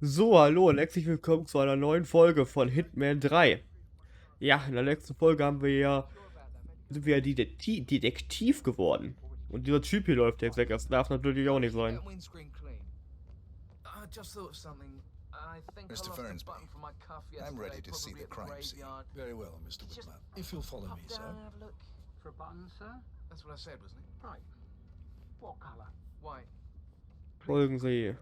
So, hallo und herzlich willkommen zu einer neuen Folge von Hitman 3. Ja, in der letzten Folge sind wir ja Detektiv geworden. Und dieser Typ hier läuft jetzt weg. Das darf natürlich auch nicht Keep sein. that windscreen clean. I just thought of something. I think I Mr. lost a Fernsby, button from my cuff yesterday, I'm ready to see probably the at the crime scene. graveyard. Very well, Mr. Just Whitman. If you'll follow pop me, down sir. and have a look. For a button, sir? That's what I said, wasn't it? Right. What colour? White. Folgen Sie.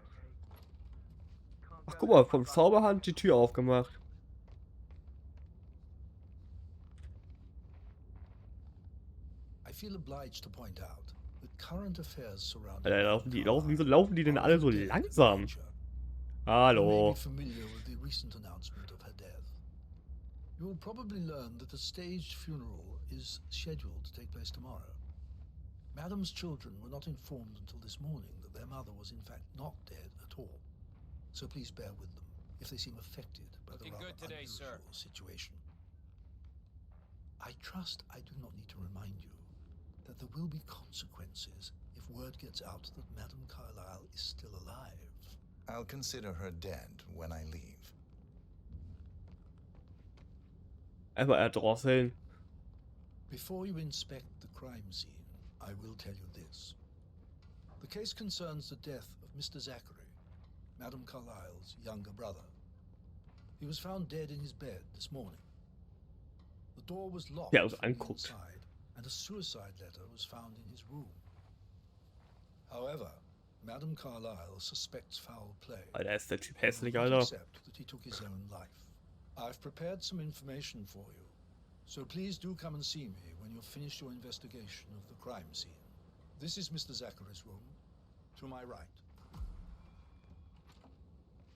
Can't Ach, go guck there mal, with my vom right Zauberhand die Tür aufgemacht. I feel obliged to point out that current affairs surrounding Alter, wieso laufen die denn are alle of so a delicate langsam? nature. You may be Hallo. familiar with the recent announcement of her death. You will probably learn that a staged funeral is scheduled to take place tomorrow. Madam's children were not informed until this morning that their mother was in fact not dead at all. So please bear with them if they seem affected by the Looking rather good today, unusual sir. situation. I trust I do not need to remind you that there will be consequences if word gets out that Madame Carlyle is still alive. I'll consider her dead when I leave. Einfach erdrosseln. Before you inspect the crime scene, I will tell you this. The case concerns the death of Mr. Zachary, Madame Carlyle's younger brother. He was found dead in his bed this morning. The door was locked Ja, also from the anguckt. inside, and a suicide letter was found in his room. However, Madame Carlyle suspects foul play. Alter, ist der Typ and will hässlich, not Alter. accept that he took his own life. I've prepared some information for you, so please do come and see me when you've finished your investigation of the crime scene. This is Mr. Zachary's room, to my right.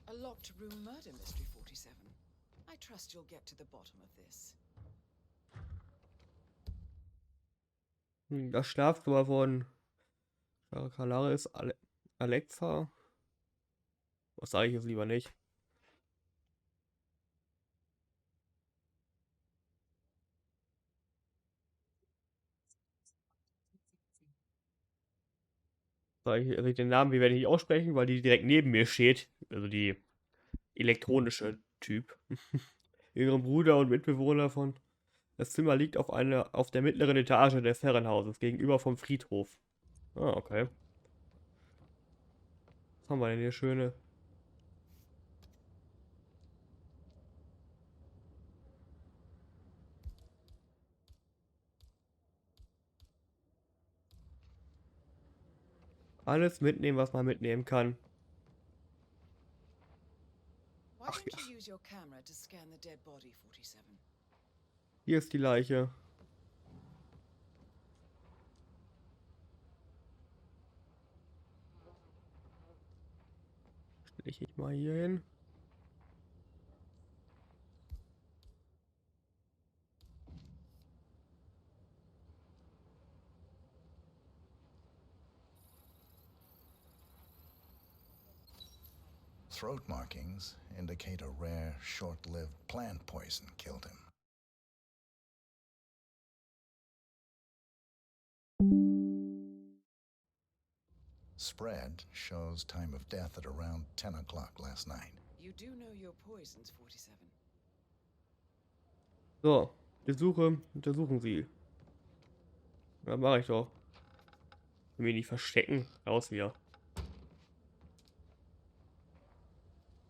A locked room murder mystery 47. I trust you'll get to the bottom of this. Das Schlafzimmer von Carlara ist Alexa. Was sage ich jetzt lieber nicht? Also den Namen, wie werde ich nicht aussprechen, weil die direkt neben mir steht. Also die elektronische Typ. Ihrem Bruder und Mitbewohner von. Das Zimmer liegt auf der mittleren Etage des Herrenhauses, gegenüber vom Friedhof. Ah, okay. Was haben wir denn hier schöne? Alles mitnehmen, was man mitnehmen kann. Why Ach don't ja, you use your camera to scan the dead body 47? hier ist die Leiche. Stelle ich mich mal hier hin. Throat markings indicate a rare, short-lived plant poison killed him. Spread shows time of death at around 10 o'clock last night. You do know your poisons 47. So, untersuchen Sie. Ja, mache ich doch. Will mich nicht verstecken. Raus wieder.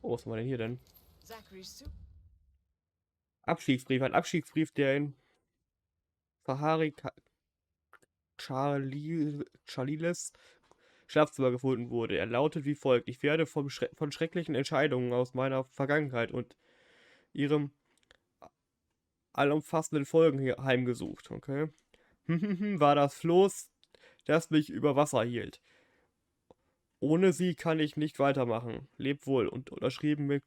Oh, was haben wir denn hier denn? Zachary's suit. Abschiedsbrief. Ein Abschiedsbrief, der in Fahari Charliles Schlafzimmer gefunden wurde. Er lautet wie folgt: Ich werde von schrecklichen Entscheidungen aus meiner Vergangenheit und ihrem allumfassenden Folgen hier heimgesucht. Okay. War das Floß, das mich über Wasser hielt. Ohne sie kann ich nicht weitermachen. Leb wohl. Und unterschrieben mit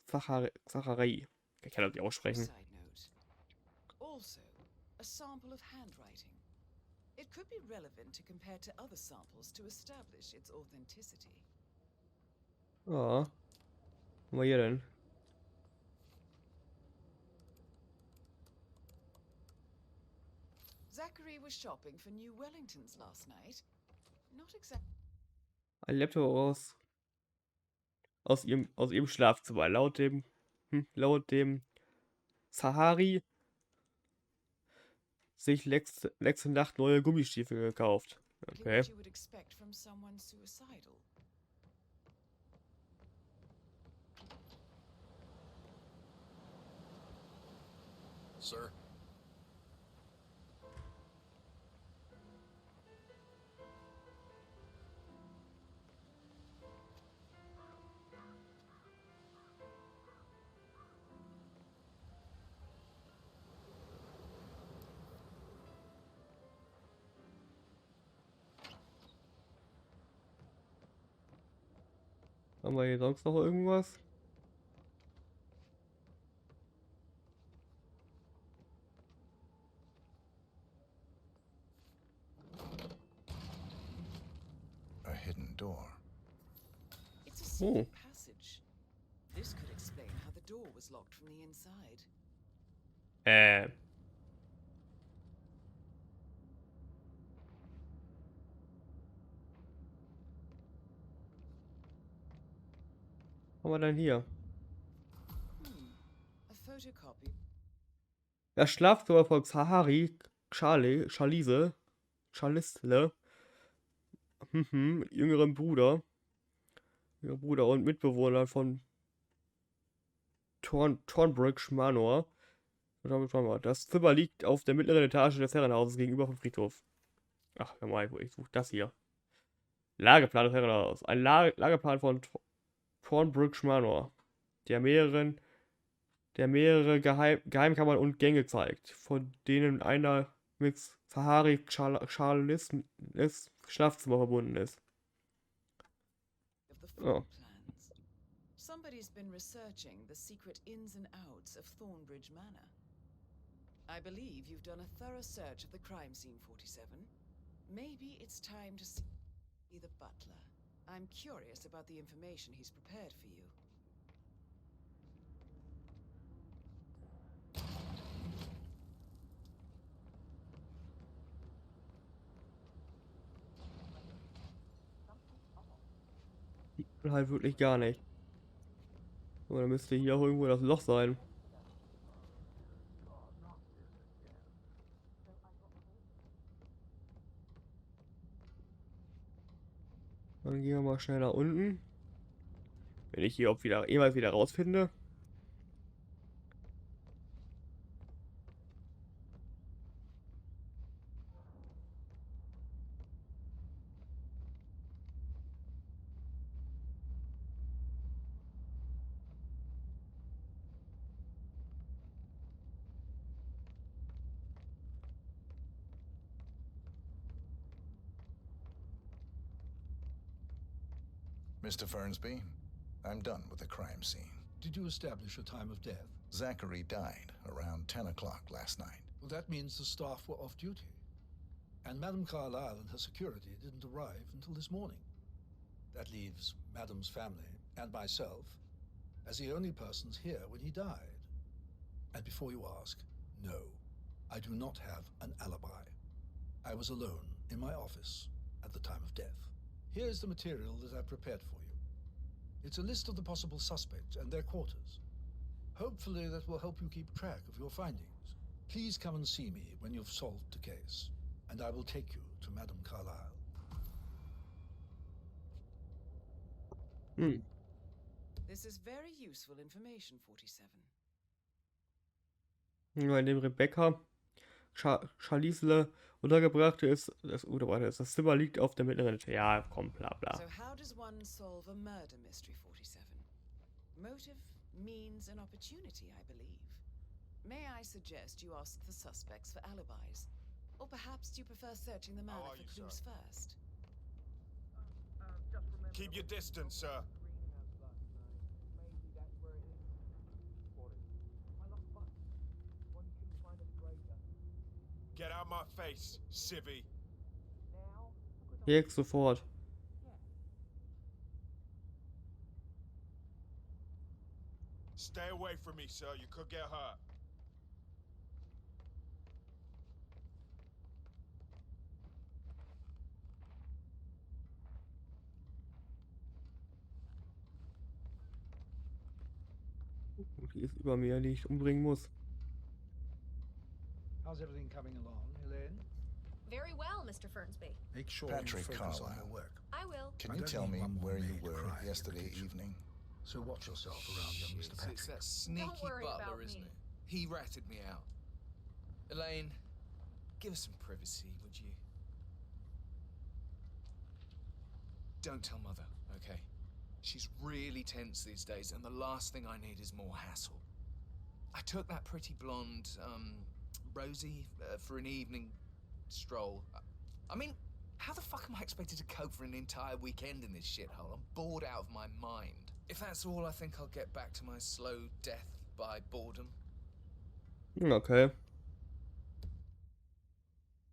Zachary. Ich kann das nicht aussprechen. Side note. Also, a sample of handwriting. It could be relevant to compare to other samples to establish its authenticity. Ja. Was haben wir hier denn? Zachary was shopping for new Wellingtons last night. Not exactly. Ein Laptop aus ihrem Schlafzimmer. Laut dem Sahari sich letzte Nacht neue Gummistiefel gekauft. Exactly Okay. what you would expect from someone suicidal. Sir? Haben wir hier sonst noch irgendwas? A hidden door. It's a secret Oh. passage. This could explain how the door was locked from the inside. Was haben wir denn hier? A photocopy. Das Schlafzimmer von Charlisle, jüngerem Bruder und Mitbewohner von Thornbridge Manor. Das Zimmer liegt auf der mittleren Etage des Herrenhauses gegenüber vom Friedhof. Ach, hör mal, ich suche das hier. Lageplan des Herrenhauses. Ein Lageplan von Thornbridge Manor, der mehrere Geheimkammern und Gänge zeigt, von denen einer mit Sahari Charles Schlafzimmer verbunden ist. Of the Oh. floor plans. Somebody's been researching the secret ins and outs of Thornbridge Manor. I believe you've done a thorough search of the crime scene, 47. Maybe it's time to see the butler. I'm curious about the information he's prepared for you. Halt wirklich gar nicht. Aber da müsste hier auch irgendwo das Loch sein. Dann gehen wir mal schnell nach unten. Wenn ich hier jemals wieder rausfinde. Mr. Fernsby, I'm done with the crime scene. Did you establish a time of death? Zachary died around 10 o'clock last night. Well, that means the staff were off duty. And Madame Carlyle and her security didn't arrive until this morning. That leaves Madame's family and myself as the only persons here when he died. And before you ask, no, I do not have an alibi. I was alone in my office at the time of death. Here is the material that I prepared for you. It's a list of the possible suspects and their quarters. Hopefully that will help you keep track of your findings. Please come and see me when you've solved the case, and I will take you to Madame Carlyle. This is very useful information, 47. In dem Rebecca Charlisle untergebracht ist. Das Zimmer liegt auf der mittleren Etage. Ja, komm, bla bla. So how does one solve a murder mystery, 47? Motive, means, and opportunity, I believe. May I suggest you ask the suspects for alibis? Or perhaps do you prefer searching the manor for clues first? Keep your distance, sir. Maybe that's where it is. What is? My lost button. One you couldn't find at the graveyard. Get out my face, civvy. Now? Jetzt sofort. Stay away from me, sir. You could get hurt. Die ist über mir, die ich umbringen muss. How's everything coming along, Elaine? Very well, Mr. Fernsby. Make sure Patrick you focus on Carlyle. your work. I will. Can I you don't tell need me one more where you maid were crying yesterday in the kitchen. evening? So watch yourself around young Mr. It's Patrick. that sneaky worry butler, about isn't me. it? He ratted me out. Elaine, give us some privacy, would you? Don't tell Mother, okay? She's really tense these days, and the last thing I need is more hassle. I took that pretty blonde, Rosie, for an evening stroll. I mean, how the fuck am I expected to cope for an entire weekend in this shithole? I'm bored out of my mind. If that's all, I think I'll get back to my slow death by boredom. Okay.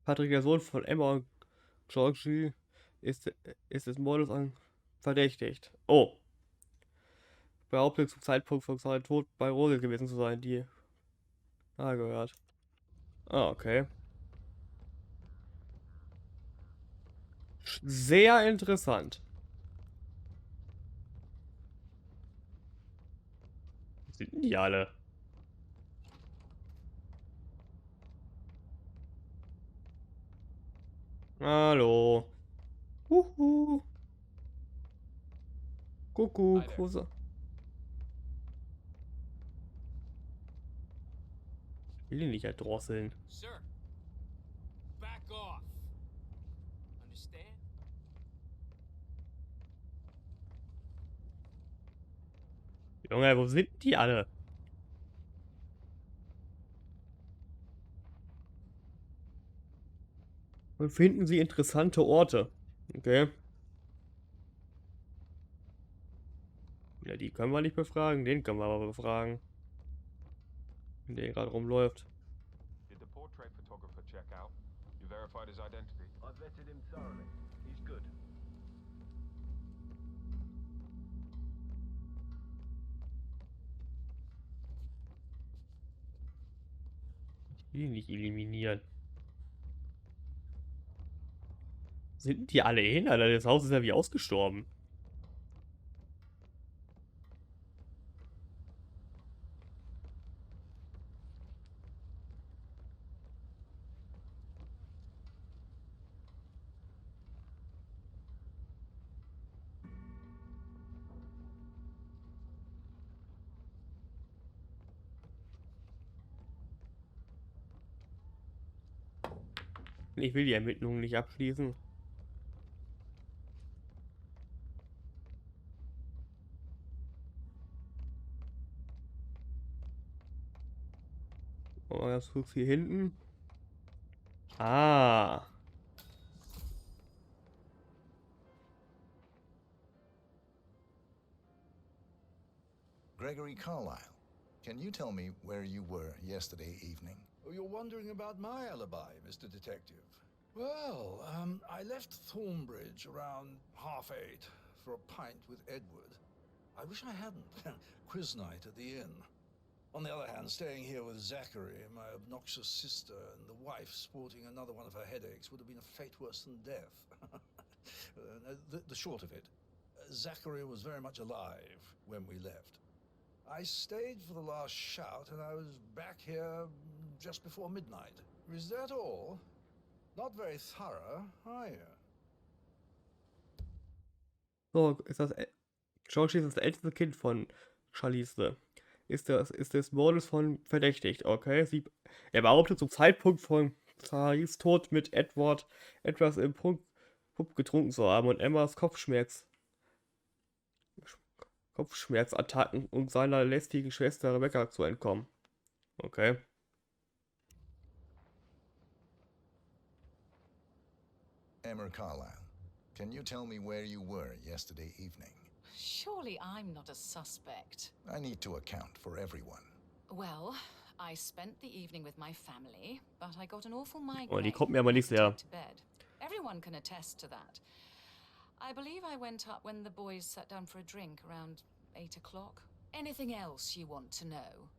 Patrick, der Sohn von Emma und Georgie, ist des Mordes verdächtigt. Oh. Behauptet zum Zeitpunkt von seinem Tod bei Rose gewesen zu sein, die gehört. Ah, okay. Sehr interessant. Wo sind denn die alle? Hallo. Huhu. Kuckuck. Hi there. Wo ist Ich will ihn nicht erdrosseln. Sir, back off. Understand? Junge, wo sind die alle? Und finden Sie interessante Orte. Okay. Ja, die können wir nicht befragen, den können wir aber befragen. Der gerade rumläuft. Did the portrait photographer check out? You verified his identity? I vetted him thoroughly. He's good. Ich will ihn nicht eliminieren. Sind die alle hin? Alter, das Haus ist ja wie ausgestorben. Ich will die Ermittlungen nicht abschließen. Oh, das guckst hier hinten. Ah. Gregory Carlyle, can you tell me where you were yesterday evening? Oh, you're wondering about my alibi, Mr. Detective. Well, I left Thornbridge around 8:30 for a pint with Edward. I wish I hadn't. Quiz night at the inn. On the other hand, staying here with Zachary, my obnoxious sister, and the wife sporting another one of her headaches would have been a fate worse than death. The short of it, Zachary was very much alive when we left. I stayed for the last shout, and I was back here just before midnight. Is that all? Not very thorough, are you? So, Georgie ist das älteste Kind von Charlize. Ist des Mordes von verdächtigt. Okay. Er behauptet zum Zeitpunkt von Charlies Tod mit Edward etwas im Pub getrunken zu haben und Emmas Kopfschmerzattacken und seiner lästigen Schwester Rebecca zu entkommen. Okay. Emma Carlyle, can you tell me where you were yesterday evening? Surely I'm not a suspect. I need to account for everyone. Well, I spent the evening with my family, but I got an awful migraine. Oh, die kommt mir aber nicht sehr. To bed. Everyone can attest to that. I believe I went up when the boys sat down for a drink around 8 o'clock. Anything else you want to know?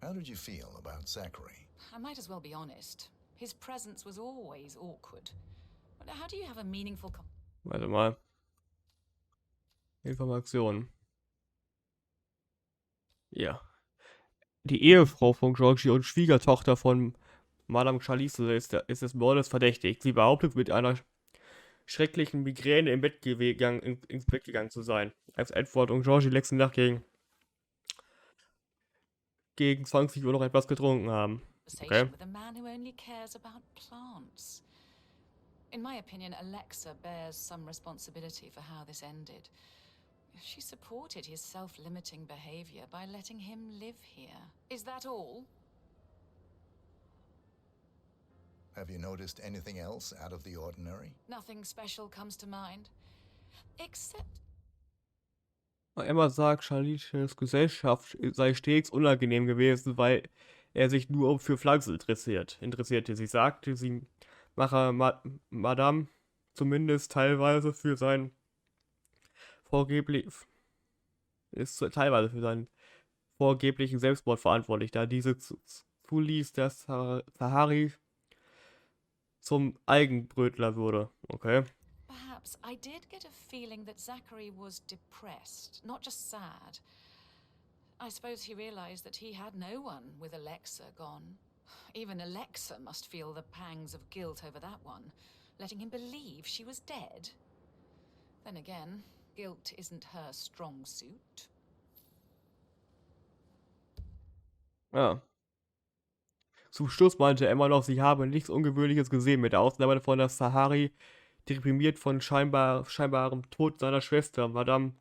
How did you feel about Zachary? I might as well be honest. His presence was always awkward. How do you have a meaningful Warte mal. Informationen. Ja. Die Ehefrau von Georgie und Schwiegertochter von Madame Charlize ist des Mordes verdächtigt. Sie behauptet, mit einer schrecklichen Migräne ins Bett gegangen zu sein, als Edward und Georgie letzte Nacht gegen 20 Uhr noch etwas getrunken haben. Okay. conversation with a man who only cares about plants? In my opinion, Alexa bears some responsibility for how this ended. She supported his self-limiting behavior by letting him live here. Is that all? Have you noticed anything else out of the ordinary? Nothing special comes to mind. Except Emma sagt, Charlies Gesellschaft sei stets unangenehm gewesen, weil er sich nur für Pflanzen interessierte. Sie sagte, sie mache Madame zumindest teilweise für seinen vorgeblichen Selbstmord verantwortlich, da diese zuließ, dass Sahari zum Eigenbrötler wurde. Okay. perhaps I did get a feeling that Zachary was depressed, not just sad. I suppose he realized that he had no one with Alexa gone. Even Alexa must feel the pangs of guilt over that one, letting him believe she was dead. Then again, guilt isn't her strong suit. Ja. Zum Schluss meinte Emma noch, sie habe nichts Ungewöhnliches gesehen, mit der Ausnahme davon, dass Sahari deprimiert von scheinbarem Tod seiner Schwester, Madame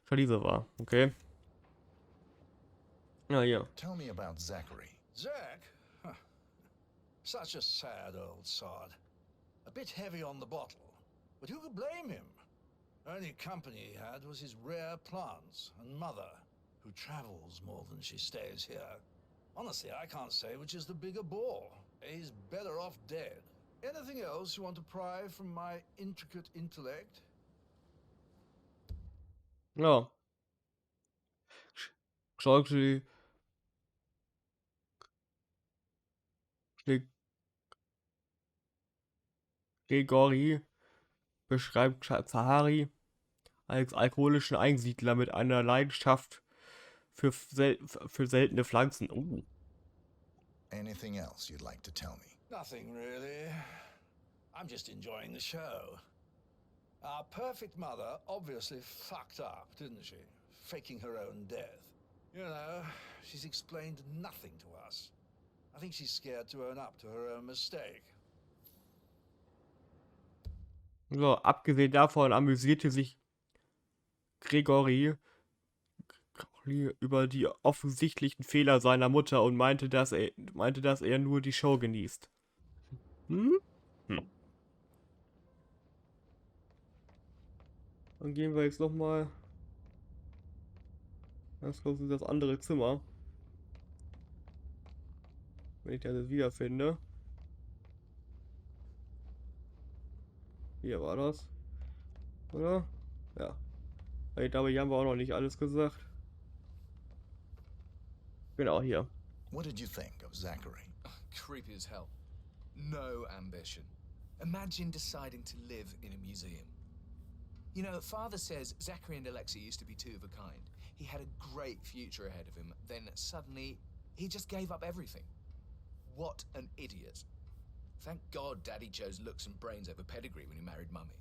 Charlize war. Okay. Ja, hier. Tell me about Zachary. Zack? Huh. Such a sad old sod. A bit heavy on the bottle. But who could blame him? Only company he had was his rare plants and mother, who travels more than she stays here. Honestly, I can't say which is the bigger bore. He's better off dead. Anything else you want to pry from my intricate intellect? Ja. Georgie Gregory beschreibt Sahari als alkoholischen Einsiedler mit einer Leidenschaft für seltene Pflanzen. Anything else you'd like to tell me? Nothing really. I'm just enjoying the show. Our perfect mother obviously fucked up, didn't she? Faking her own death. You know, she's explained nothing to us. I think she's scared to own up to her own mistake. So, abgesehen davon amüsierte sich Gregory über die offensichtlichen Fehler seiner Mutter und meinte, dass er nur die Show genießt. Dann gehen wir jetzt nochmal ganz kurz in das andere Zimmer. Wenn ich das jetzt wiederfinde. Hier war das. Oder? Ja. Ich glaube, hier haben wir auch noch nicht alles gesagt. Genau, hier. What did you think of Zachary? Creepy as hell. No ambition. Imagine deciding to live in a museum. You know, Father says Zachary and Alexa used to be two of a kind. He had a great future ahead of him. Then suddenly, he just gave up everything. What an idiot. Thank God Daddy chose looks and brains over pedigree when he married Mummy.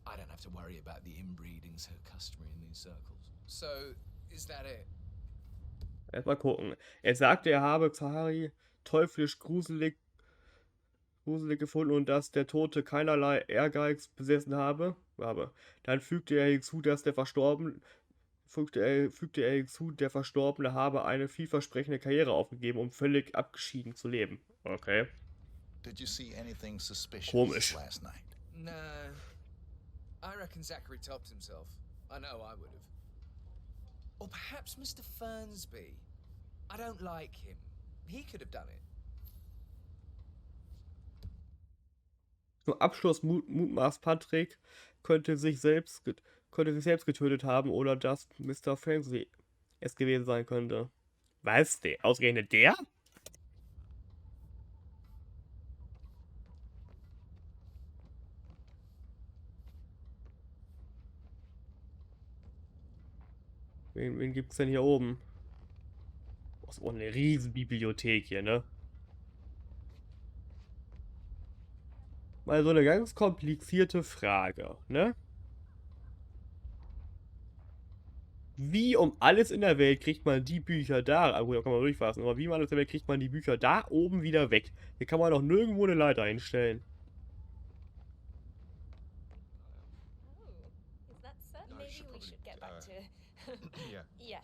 I don't have to worry about the inbreeding so customary in these circles. So, is that it? Erstmal gucken. Er sagte, er habe Zahari teuflisch gruselig gefunden und dass der Tote keinerlei Ehrgeiz besessen habe. Dann fügte er hinzu, dass der Verstorbene habe eine vielversprechende Karriere aufgegeben, um völlig abgeschieden zu leben. Okay. Did you see anything suspicious Komisch. last night? No. I reckon Zachary topped himself. I know I would have. Or perhaps Mr. Fernsby. I don't like him. He could have done it. Zum Abschluss mutmaßt Patrick, könnte sich selbst getötet haben oder dass Mr. Fernsby es gewesen sein könnte. Was? Ausgerechnet der? Wen gibt's denn hier oben? Das ist auch eine riesen Bibliothek hier, ne? Mal so eine ganz komplizierte Frage, ne? Wie um alles in der Welt kriegt man die Bücher da? Ah, gut, da kann man durchfassen, aber wie um alles in der Welt kriegt man die Bücher da oben wieder weg? Hier kann man doch nirgendwo eine Leiter einstellen. Oh, is that so? No, Maybe should we probably, should get back to. Yeah. Yeah.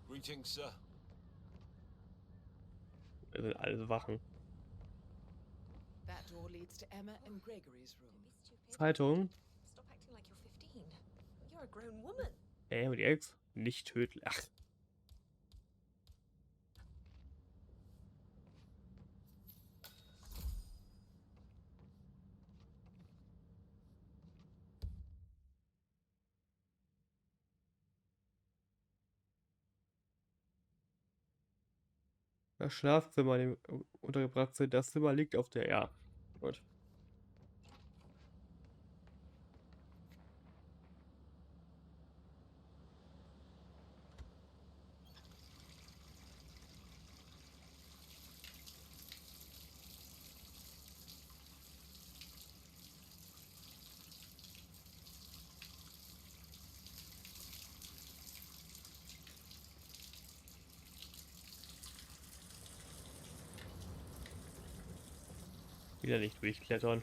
Greetings, sir. Das sind alles Wachen. That door leads to Emma and Gregory's room. Don't be stupid. Zeitung. Stop acting like you're 15. You're a grown woman. Und die Ex? Nicht tödlich. Ach. Das Schlafzimmer, in dem untergebracht sind. Das Zimmer liegt auf der. Ja. Gut. Wieder nicht durchklettern.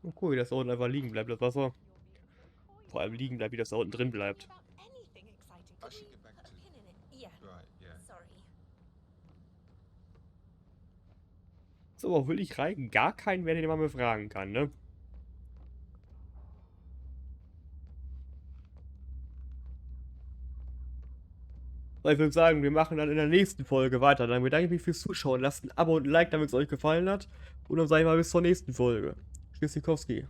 Und cool, wie das da unten einfach liegen bleibt, das Wasser. Vor allem liegen bleibt, wie das da unten drin bleibt. About anything exciting. I Could should we get back put a to- pin in it? Yeah. Right, yeah. Sorry. So, aber will ich rein? Gar keinen, wer den mal befragen kann, ne? So, ich würde sagen, wir machen dann in der nächsten Folge weiter. Dann bedanke ich mich fürs Zuschauen. Lasst ein Abo und ein Like, damit es euch gefallen hat. Und dann sage ich mal bis zur nächsten Folge. Tschüssikowski.